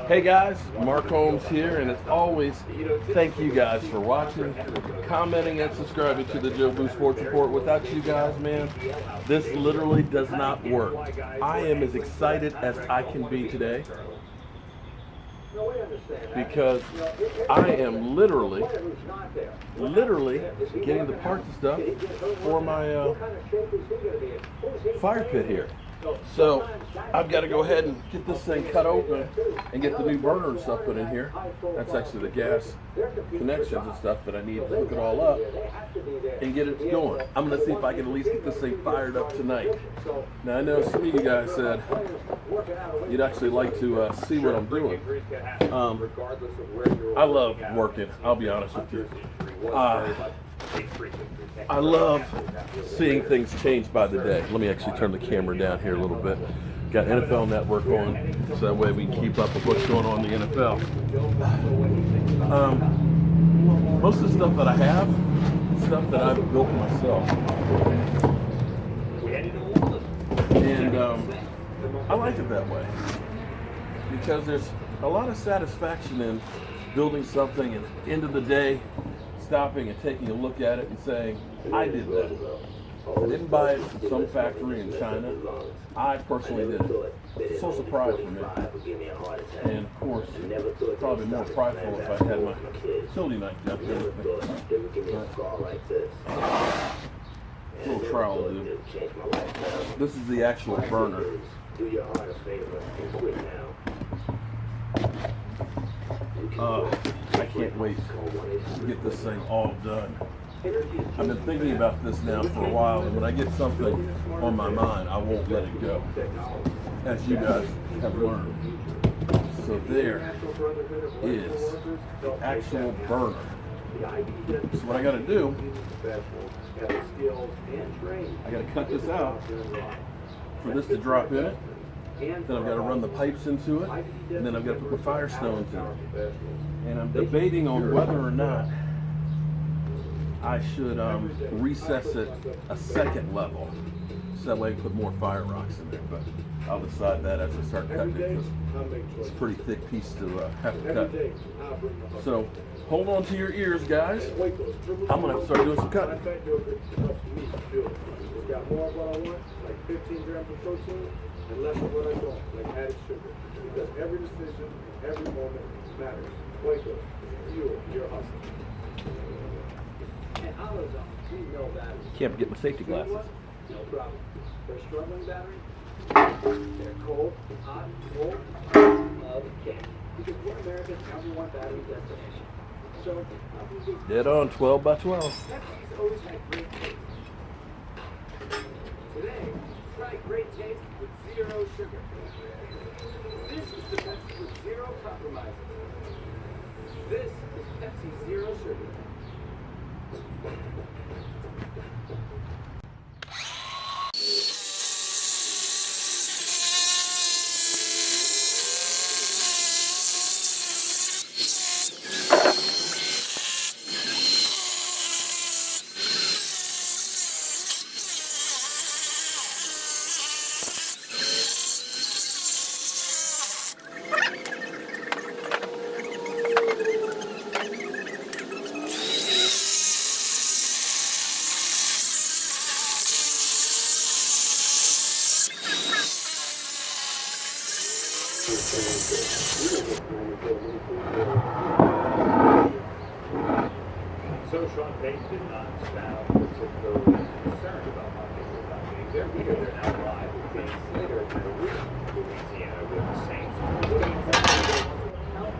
Hey guys, Mark Holmes here, and as always, thank you guys for watching, commenting, and subscribing to the Jobu Sports Report. Without you guys, man, this literally does not work. I am as excited as I can be today because I am literally getting the parts and stuff for my fire pit here. So I've got to go ahead and get this thing cut open and get the new burner and stuff put in here. That's actually the gas connections and stuff that I need to hook it all up and get it going. I'm going to see if I can at least get this thing fired up tonight. Now I know some of you guys said you'd actually like to see what I'm doing. I love working, I'll be honest with you. I love seeing things change by the day. Let me actually turn the camera down here a little bit. Got NFL Network on, so that way we can keep up with what's going on in the NFL. Most of the stuff that I have is stuff that I've built myself. And I like it that way because there's a lot of satisfaction in building something, and at the end of the day, stopping and taking a look at it and saying, I did that. I didn't buy it from some factory in China. I personally did it. It's a source of pride for me. And of course, probably more prideful if I had my utility knife jump in with me. A little trial to do. This is the actual burner. I can't wait to get this thing all done. I've been thinking about this now for a while, and when I get something on my mind, I won't let it go, as you guys have learned. So there is the actual burner. So what I got to do, I got to cut this out for this to drop in it. Then I've got to run the pipes into it, and then I've got to put the fire stones in it. And I'm debating on whether or not I should recess it a second level, so that way I can put more fire rocks in there. But I'll decide that as I start cutting it, because it's a pretty thick piece to have to cut. So hold on to your ears, guys. I'm going to start doing some cutting. Got more of what I want, like 15 grams of protein, and less of what I don't, like added sugar. Because every decision, every moment matters. Waco, fuel your hustle. At AutoZone, we know batteries. Can't forget my safety glasses. No problem. They're struggling battery. They're cold, hot, cold, okay. Because we're America's #1 battery destination. So, Dead on, 12 by 12. Pepsi's always had great taste. Today, try great taste with zero sugar. This is the Pepsi with zero compromises. This is Pepsi Zero Sugar. So Sean Payton did not sound particularly concerned about how things were not being there because they're now live with Dave Slater in the week, Louisiana with the Saints.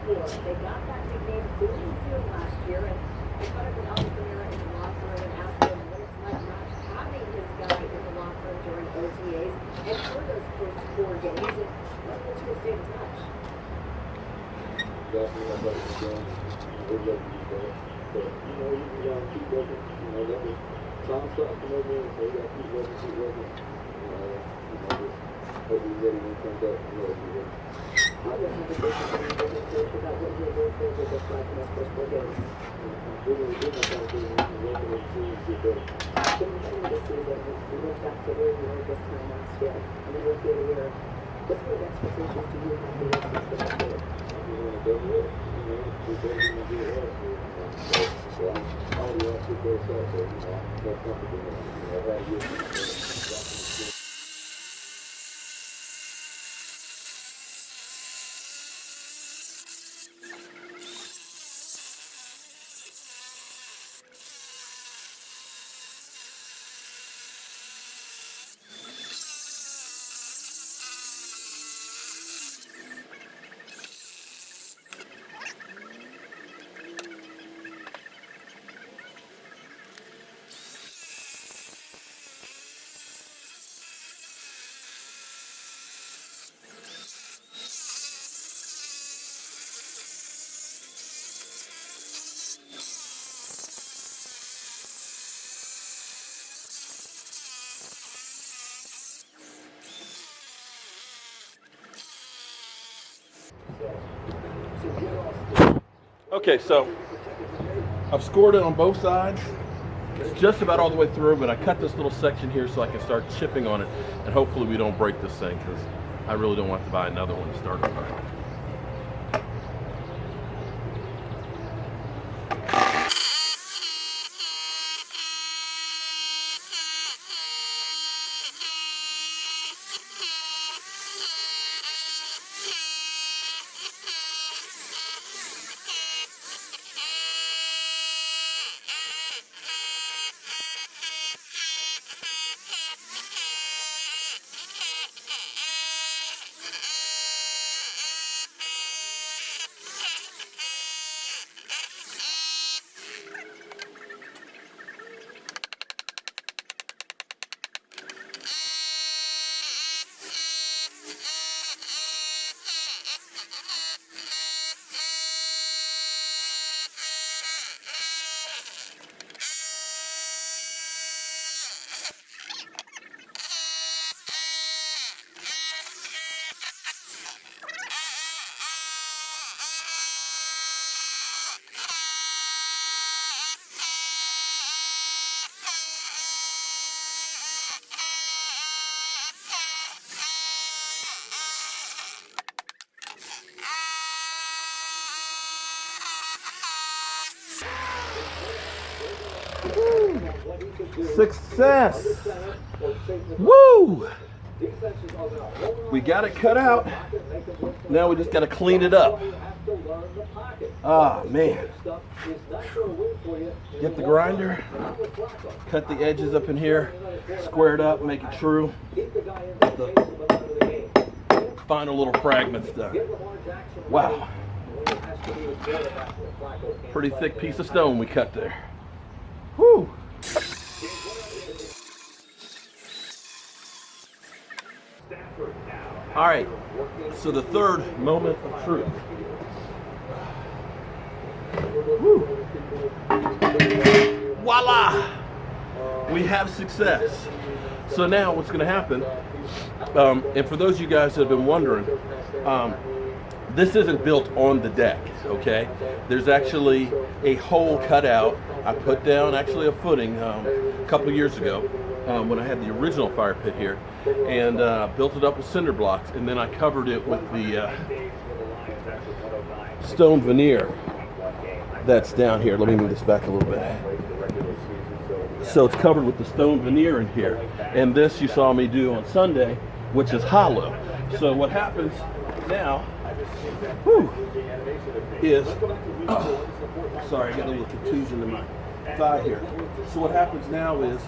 They got that nickname Booming Field last year, and they cut up with Alvin Kamara in the locker room and asked him what it's like not having this guy in the locker room during OTAs and for those first 4 games, and what was your stay in touch? Definitely, my brother was going. We're looking to be better. But, you know, you gotta keep working. You know, that was some stuff from over there, so you gotta keep working. Just hope he's ready when he comes up. You know, be ready. How does the decision about what your workload will look like in those first 4 games? We're going to do my thing. We're working with teams to get better. During the beginning of the season, we look back to where you were this time last year, and we look at here. What sort of expectations do you have for the rest of the year? Okay, so I've scored it on both sides. It's just about all the way through, but I cut this little section here so I can start chipping on it, and hopefully we don't break this thing, because I really don't want to buy another one to start with. Success! Woo! We got it cut out. Now we just got to clean it up. Ah, man. Get the grinder, cut the edges up in here, square it up, make it true. The final little fragments done. Wow. Pretty thick piece of stone we cut there. Whew. All right, so the third moment of truth. Woo. Voila! We have success. So now what's going to happen, and for those of you guys that have been wondering, this isn't built on the deck, okay? There's actually a hole cut out. I put down actually a footing a couple of years ago when I had the original fire pit here, and built it up with cinder blocks, and then I covered it with the stone veneer that's down here. Let me move this back a little bit. So it's covered with the stone veneer in here, and this you saw me do on Sunday, which is hollow. So what happens now is, sorry, I got a little contusion in my thigh here. So what happens now is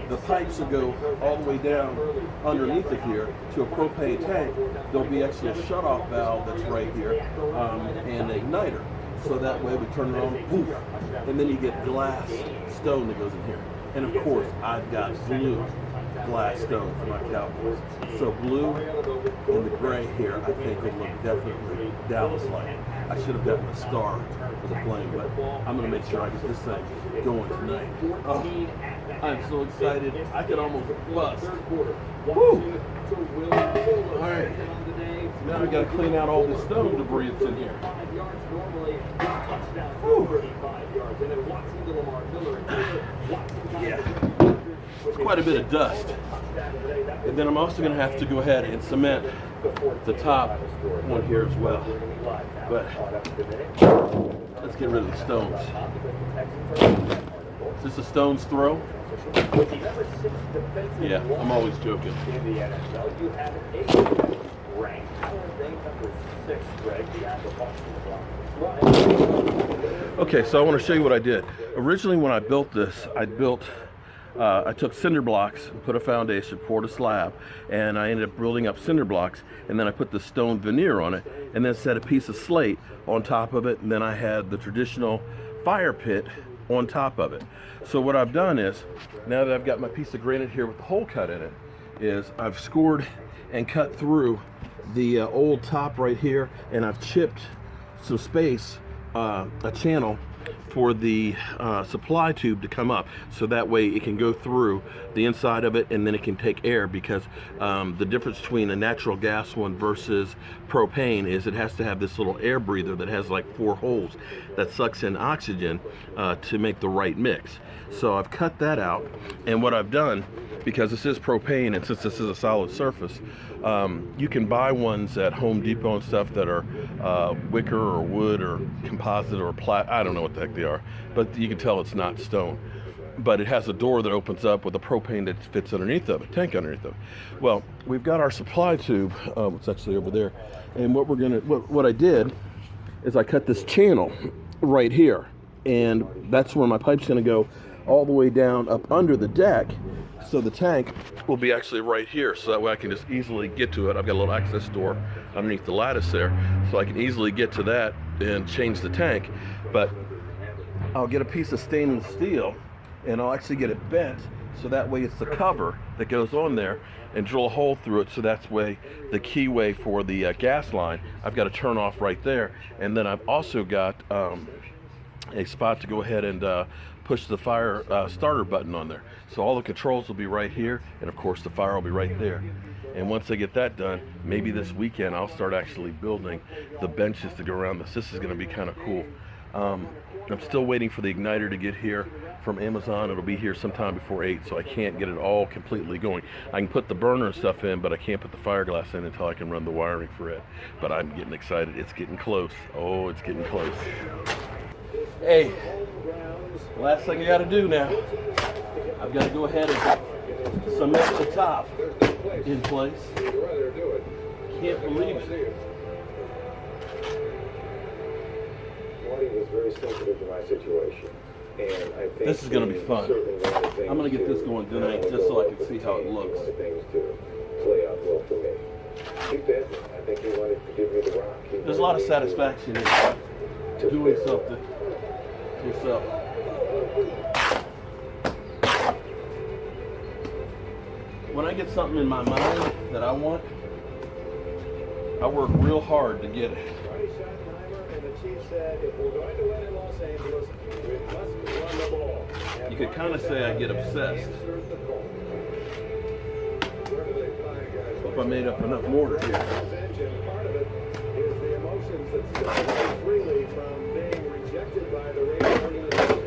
the pipes will go all the way down underneath it here to a propane tank. There'll be actually a shutoff valve that's right here, and an igniter. So that way we turn it on, poof, and then you get glass stone that goes in here. And of course, I've got blue glass stone for my Cowboys. So blue and the gray here, I think will look definitely Dallas-like. I should have gotten a star for the flame, but I'm going to make sure I get this thing going tonight. Oh, I'm so excited. I could almost bust. Woo! All right. Now we got to clean out all this stone debris that's in here. Woo. Yeah. It's quite a bit of dust. And then I'm also going to have to go ahead and cement the top one here as well. But let's get rid of the stones. Is this a stone's throw? Yeah, I'm always joking. In the NFL, you have an 8th ranked. How are they number 6, Greg? Beyond the Bucs. Okay, so I want to show you what I did. Originally, when I built this, I took cinder blocks, put a foundation, poured a slab, and I ended up building up cinder blocks, and then I put the stone veneer on it, and then set a piece of slate on top of it, and then I had the traditional fire pit on top of it. So what I've done is, now that I've got my piece of granite here with the hole cut in it, is I've scored and cut through the old top right here, and I've chipped some space, a channel for the supply tube to come up, so that way it can go through the inside of it and then it can take air, because the difference between a natural gas one versus propane is it has to have this little air breather that has like 4 holes that sucks in oxygen to make the right mix. So I've cut that out, and what I've done, because this is propane and since this is a solid surface, you can buy ones at Home Depot and stuff that are wicker or wood or composite or I don't know what the heck they are, but you can tell it's not stone. But it has a door that opens up with a propane that fits underneath of it, tank underneath of it. Well, we've got our supply tube, it's actually over there, and what I did is I cut this channel right here, and that's where my pipe's gonna go all the way down up under the deck. So the tank will be actually right here, so that way I can just easily get to it. I've got a little access door underneath the lattice there, so I can easily get to that and change the tank. But I'll get a piece of stainless steel and I'll actually get it bent, so that way it's the cover that goes on there, and drill a hole through it, so that's way the keyway for the gas line I've got to turn off right there. And then I've also got a spot to go ahead and push the fire starter button on there. So all the controls will be right here, and of course the fire will be right there. And once I get that done, maybe this weekend I'll start actually building the benches to go around this. This is going to be kind of cool. I'm still waiting for the igniter to get here from Amazon. It'll be here sometime before 8, so I can't get it all completely going. I can put the burner and stuff in, but I can't put the fiberglass in until I can run the wiring for it. But I'm getting excited. It's getting close. Oh, it's getting close. Hey, last thing I got to do now, I've got to go ahead and cement the top in place. Can't believe it. Marty was very sensitive to my situation, and I think this is going to be fun. I'm going to get this going tonight just so I can see how it looks. Things to play out well for me. He did. I think he wanted to give me the rock. There's a lot of satisfaction in doing something yourself. When I get something in my mind that I want, I work real hard to get it. You could kind of say I get obsessed. Hope I made up enough mortar here. Part of it is the emotions that stem freely from being rejected by the radio organization.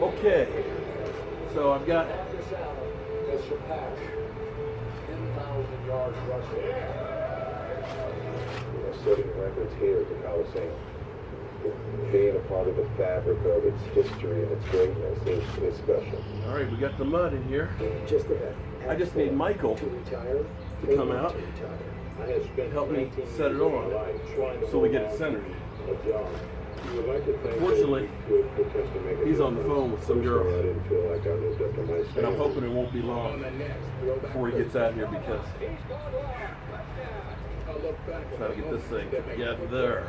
Okay, so I've got Has surpassed 10,000 yards rushing. Setting records here at the Coliseum. Being a part of the fabric of its history and its greatness is special. all right. We got the mud in here. Just about. I just need Michael To retire. to come out I have spent and help me 19 set it years of my on life trying to so we get it hold centered. on a job. You would like to think Unfortunately, that you could potentially make a he's on the difference. phone with some girl, I didn't feel like I lived up to my and I'm standards. hoping it won't be long before he gets out here, because try to get this thing together.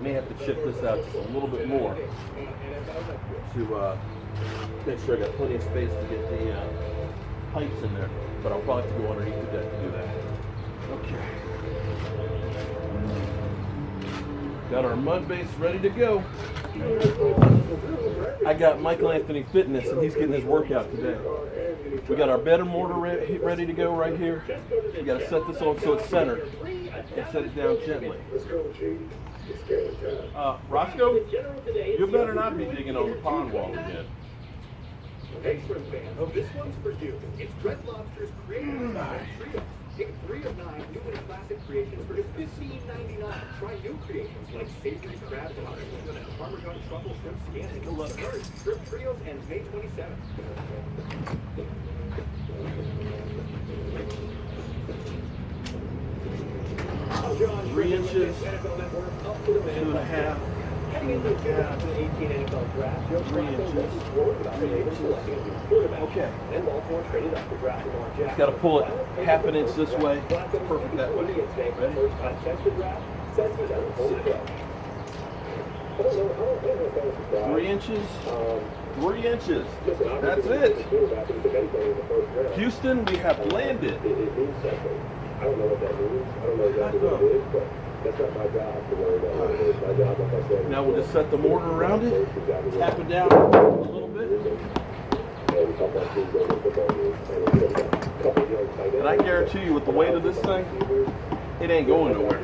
May have to chip this out just a little bit more to make sure I got plenty of space to get the pipes in there, but I'll probably have to go underneath the deck to do that. Okay. Got our mud base ready to go. I got Michael Anthony Fitness, and he's getting his workout today. We got our bed and mortar ready to go right here. We got to set this on so it's centered and set it down gently. Roscoe, you better not be digging on the pond wall again. Hey, shrimp fans, this one's for you. It's Red Lobster's Creative Trio. Pick 3 of 9 new and classic creations for just $15.99. Try new creations like savory crab tuna and Parmesan truffle shrimp scampi. You'll love yours. Shrimp trios ends May 27th. I'm John 3 inches, NFL Network, up to the 2.5. Heading into the 2018 NFL Draft, Joe 3 inches. 3 inches. Okay. And Baltimore traded up to draft Lamar Jackson. Just got to pull it half an inch this way. Perfect that way. Ready? 3 inches. 3 inches. That's it. Houston, we have landed. I don't know what that means. I don't know exactly what it is, but that's not my job to worry about what it is. My job, like I said, Now we'll just set the mortar around it, tap it down a little bit. And I guarantee you, with the weight of this thing, it ain't going nowhere.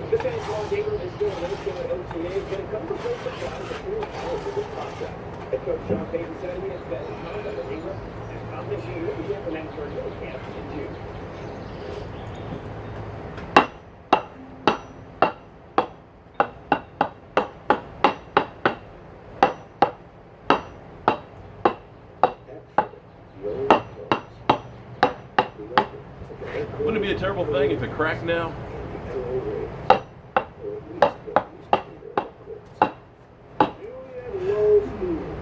This Antoine Gabriel is still an OTA, but it comes with a surprise of 4 hours of this contract. Head coach Sean Payton said he has bet his time on Gabriel and confident he will begin for next year's camp in June. Wouldn't it be a terrible thing if it cracked now?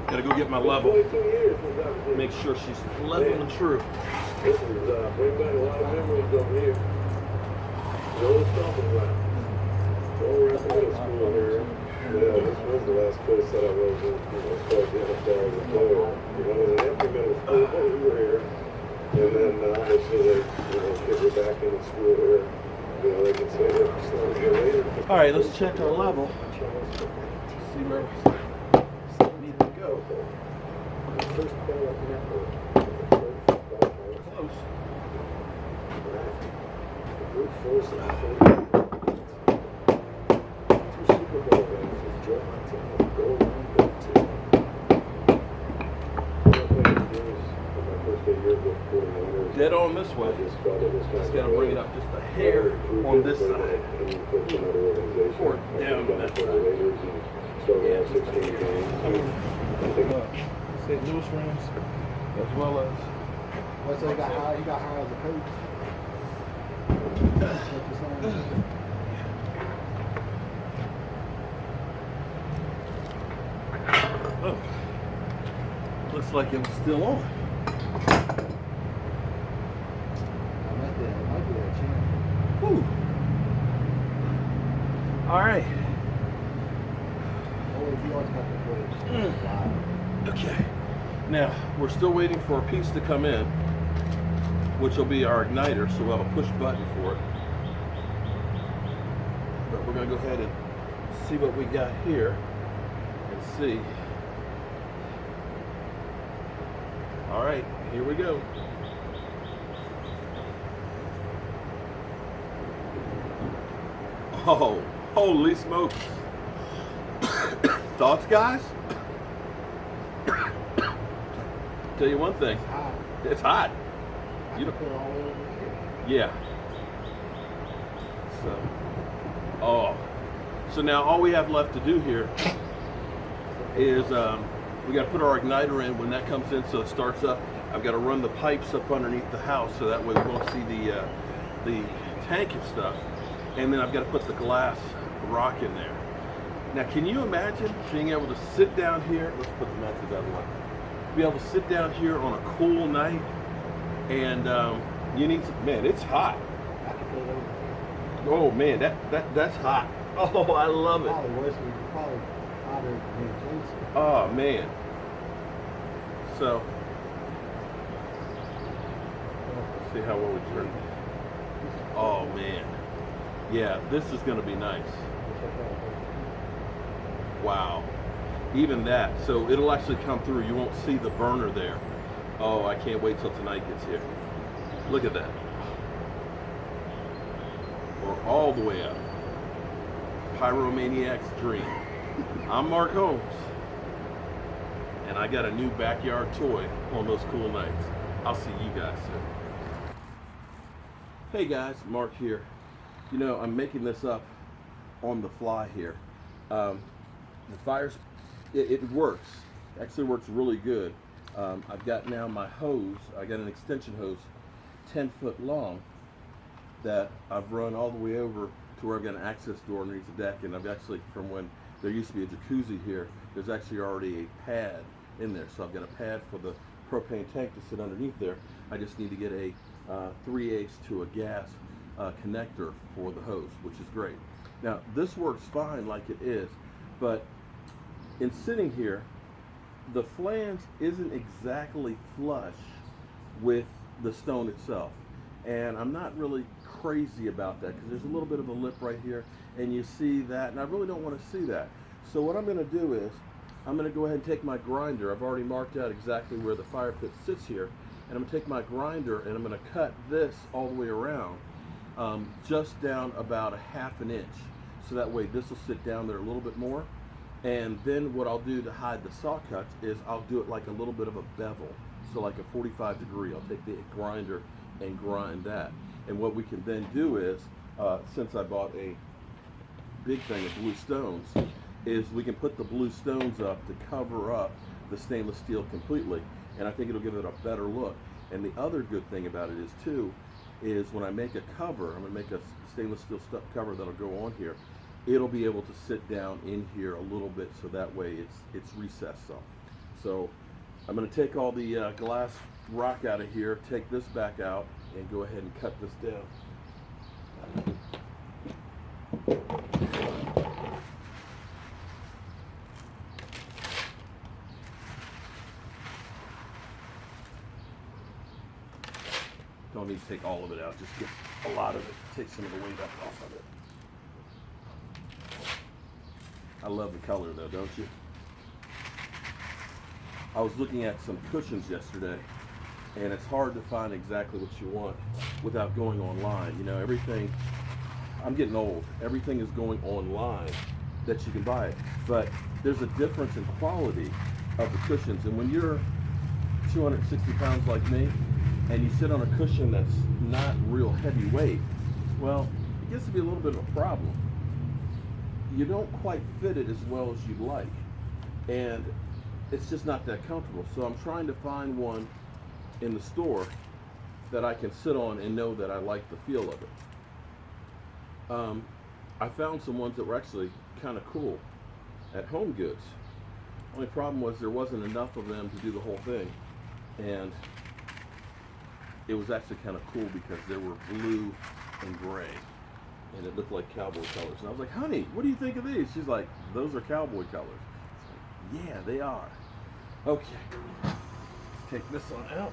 Gotta go get my level. Make sure she's level and true. This is bring back a lot of memories over here. The old stomping ground. Going around middle school here. Yeah, this was the last place that I was in, as far as the NFL as a player. It was an empty middle school, but we were here. And then obviously they, kids are back in the school here. They can say that slowly here later. All right, let's check our level. See where we need to go. First ball up in that close. Brute force and two Super Bowl rings with Joe Montana, goal line, goal 2. I played the games on my first day here with 49ers. Dead on this way. I just felt it was kind Just of gotta bring it up just a hair on this side. And put another organization. Or down on that For the side. Raiders and started out 16 games. I think St. Louis Rams, as well as. Well, so he got hired as a coach. Oh, looks like it was still on. Might be a chance. Whew. All right. Oh, he always got the footage. Wow. Okay. Now, we're still waiting for a piece to come in, which will be our igniter, so we'll have a push button for it. But we're going to go ahead and see what we got here and see. All right, here we go. Oh, holy smokes. Thoughts, guys? Tell you one thing, Hot. it's hot. I You can put it all over here. Yeah. So now all we have left to do here is we got to put our igniter in when that comes in, so it starts up. I've got to run the pipes up underneath the house so that way we won't see the tank and stuff. And then I've got to put the glass rock in there. Now, can you imagine being able to sit down here? Let's put the matches out of the way. Be able to sit down here on a cool night, and you need some, man, it's hot. I can put it over. Oh man, that's hot. Oh, I love it. Probably worse. Probably hotter than closer. Oh man. So let's see how well we turn. Oh man. Yeah, this is going to be nice. Wow. Even that. So it'll actually come through. You won't see the burner there. Oh, I can't wait till tonight gets here. Look at that. We're all the way up. Pyromaniac's dream. I'm Mark Holmes. And I got a new backyard toy on those cool nights. I'll see you guys soon. Hey guys, Mark here. You know, I'm making this up on the fly here. The fires, it works. Actually works really good. I've got now my hose. I got an extension hose 10 foot long that I've run all the way over to where I've got an access door underneath the deck. And I've actually, from when there used to be a jacuzzi here, there's actually already a pad in there. So I've got a pad for the propane tank to sit underneath there. I just need to get a 3/8 to a gas connector for the hose, which is great. Now this works fine like it is, but in sitting here, the flange isn't exactly flush with the stone itself. And I'm not really crazy about that because there's a little bit of a lip right here and you see that, and I really don't want to see that. So what I'm going to do is I'm going to go ahead and take my grinder. I've already marked out exactly where the fire pit sits here, and I'm going to take my grinder and I'm going to cut this all the way around, just down about a 1/2 inch, so that way this will sit down there a little bit more. And then what I'll do to hide the saw cuts is I'll do it like a little bit of a bevel, so like a 45 degree. I'll take the grinder and grind that. And what we can then do is, since I bought a big thing of blue stones, is we can put the blue stones up to cover up the stainless steel completely, and I think it'll give it a better look. And the other good thing about it is too, is when I make a cover, I'm going to make a stainless steel cover that'll go on here, it'll be able to sit down in here a little bit, so that way it's recessed some. So I'm going to take all the glass rock out of here, take this back out, and go ahead and cut this down. Don't need to take all of it out, just get a lot of it, take some of the weight up off of it. I love the color though, don't you? I was looking at some cushions yesterday, and it's hard to find exactly what you want without going online. You know, everything, I'm getting old, everything is going online that you can buy it. But there's a difference in quality of the cushions. And when you're 260 pounds like me, and you sit on a cushion that's not real heavy weight, well, it gets to be a little bit of a problem. You don't quite fit it as well as you'd like, and it's just not that comfortable. So I'm trying to find one in the store that I can sit on and know that I like the feel of it. I found some ones that were actually kind of cool at Home Goods. Only problem was there wasn't enough of them to do the whole thing, and it was actually kind of cool because they were blue and gray, and it looked like cowboy colors. And I was like, honey, what do you think of these? She's like, those are cowboy colors. Like, yeah, they are. Okay, let's take this one out.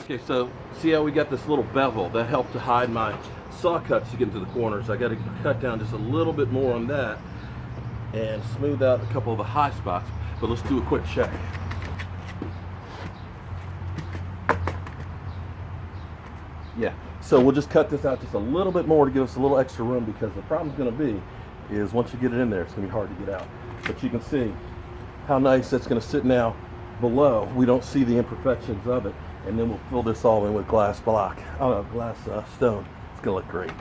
Okay, so see how we got this little bevel? That helped to hide my saw cuts to get into the corners. I got to cut down just a little bit more on that and smooth out a couple of the high spots. But let's do a quick check. Yeah, so we'll just cut this out just a little bit more to give us a little extra room, because the problem's going to be is once you get it in there, it's going to be hard to get out. But you can see how nice that's going to sit now below. We don't see the imperfections of it. And then we'll fill this all in with glass stone. It's going to look great.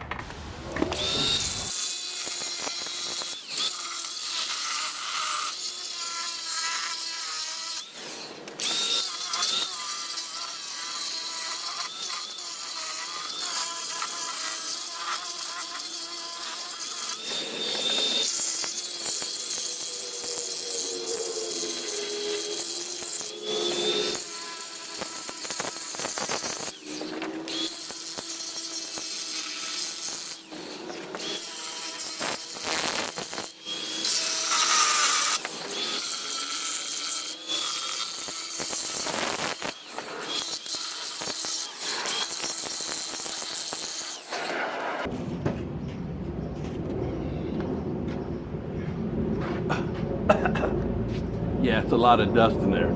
Yeah, it's a lot of dust in there,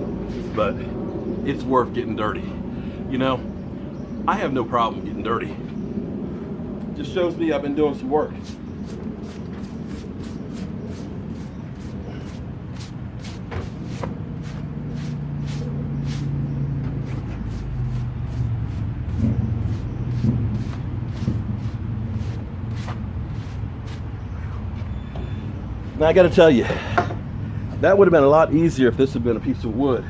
but it's worth getting dirty. You know, I have no problem getting dirty. Just shows me I've been doing some work. Now I got to tell you, that would have been a lot easier if this had been a piece of wood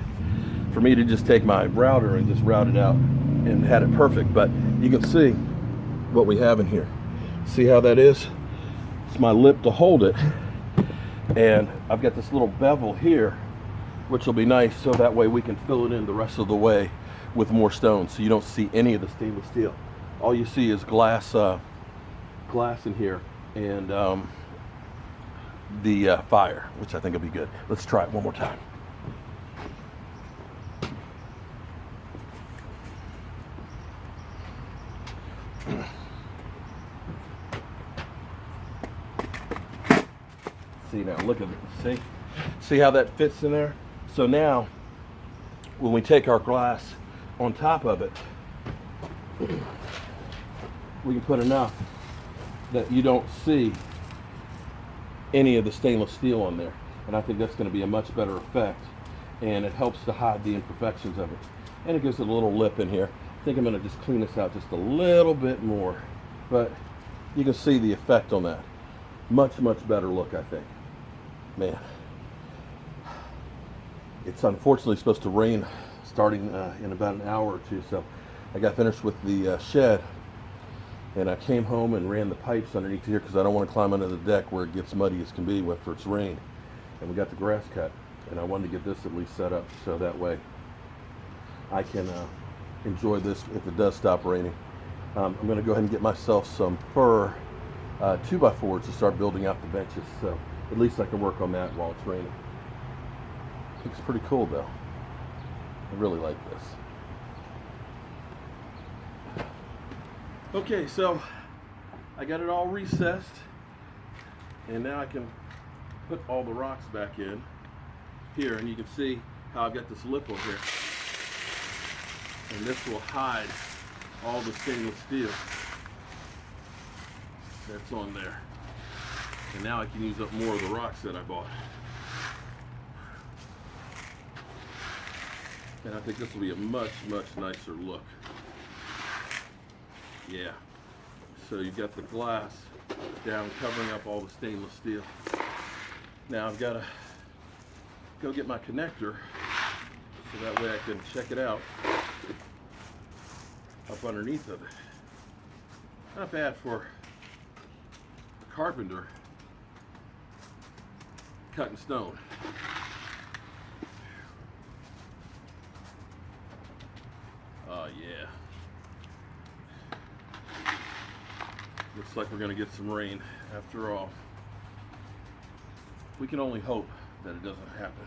for me to just take my router and just route it out and had it perfect. But you can see what we have in here. See how that is? It's my lip to hold it. And I've got this little bevel here, which will be nice, so that way we can fill it in the rest of the way with more stones, so you don't see any of the stainless steel. All you see is glass in here, and the fire, which I think will be good. Let's try it one more time. See now, look at it. See how that fits in there? So now, when we take our glass on top of it, we can put enough that you don't see any of the stainless steel on there. And I think that's going to be a much better effect, and it helps to hide the imperfections of it. And it gives it a little lip in here. I think I'm going to just clean this out just a little bit more, but you can see the effect on that. Much better look, I think. Man, it's unfortunately supposed to rain starting in about an hour or two, so I got finished with the shed, and I came home and ran the pipes underneath here because I don't want to climb under the deck where it gets muddy as can be after it's rained. And we got the grass cut, and I wanted to get this at least set up so that way I can enjoy this if it does stop raining. I'm going to go ahead and get myself some fir 2x4s to start building out the benches, so at least I can work on that while it's raining. I think it's pretty cool though. I really like this. Okay, so I got it all recessed, and now I can put all the rocks back in here, and you can see how I've got this lip on here, and this will hide all the stainless steel that's on there. And now I can use up more of the rocks that I bought. And I think this will be a much nicer look. Yeah. So you've got the glass down covering up all the stainless steel. Now I've got to go get my connector so that way I can check it out up underneath of it. Not bad for a carpenter cutting stone. Oh yeah. Looks like we're going to get some rain after all. We can only hope that it doesn't happen.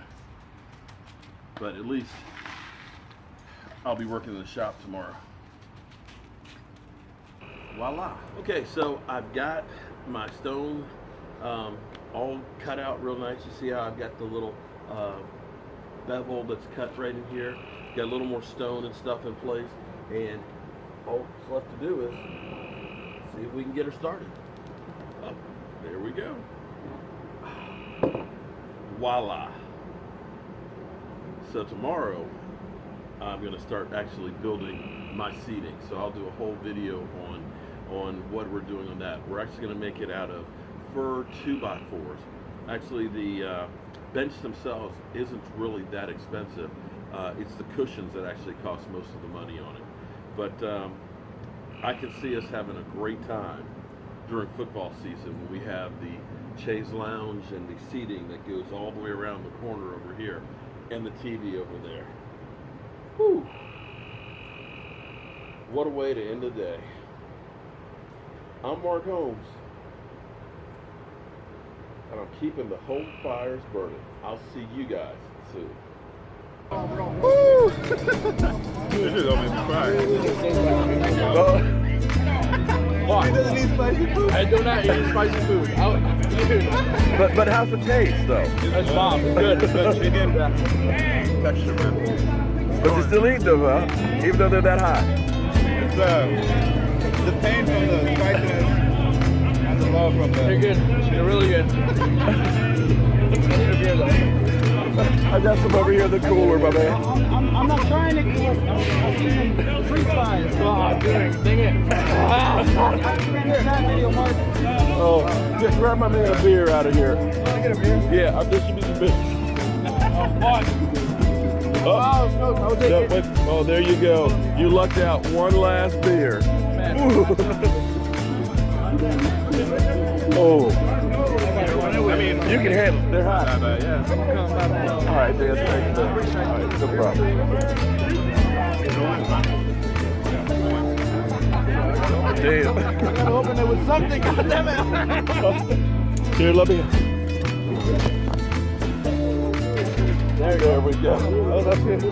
But at least I'll be working in the shop tomorrow. Voila. Okay, so I've got my stone all cut out real nice. You see how I've got the little bevel that's cut right in here. Got a little more stone and stuff in place, and all that's left to do is see if we can get her started. Oh, there we go. Voila. So tomorrow I'm going to start actually building my seating. So I'll do a whole video on what we're doing on that. We're actually going to make it out of fir 2x4s. Actually, the bench themselves isn't really that expensive. It's the cushions that actually cost most of the money on it. But I can see us having a great time during football season when we have the chaise lounge and the seating that goes all the way around the corner over here and the TV over there. Whew. What a way to end the day. I'm Mark Holmes, and I'm keeping the home fires burning. I'll see you guys soon. Woo! This is gonna make me cry. Why? He doesn't eat spicy food. I do not eat spicy food. But how's the taste though? It's bomb. It's good. It's good chicken. Texture, man. But you still eat them, huh? Even though they're that hot. It's the pain from the spiciness and the love from the. They're good. They're really good. I got some over here in the cooler, my man. I'm not trying it because I've seen them 3 times. Oh, dang it. Oh, just grab my man a beer out of here. Can I get a beer? Yeah, I'll distribute some beers. I'll take it. Wait. Oh, there you go. You lucked out. One last beer. Oh. I mean, You can handle it. They're hot. yeah. All right, Dan. Thanks, man. All right, no problem. Damn. I gotta open it with something. God damn it. Here, let me. There we go. Oh, that's good.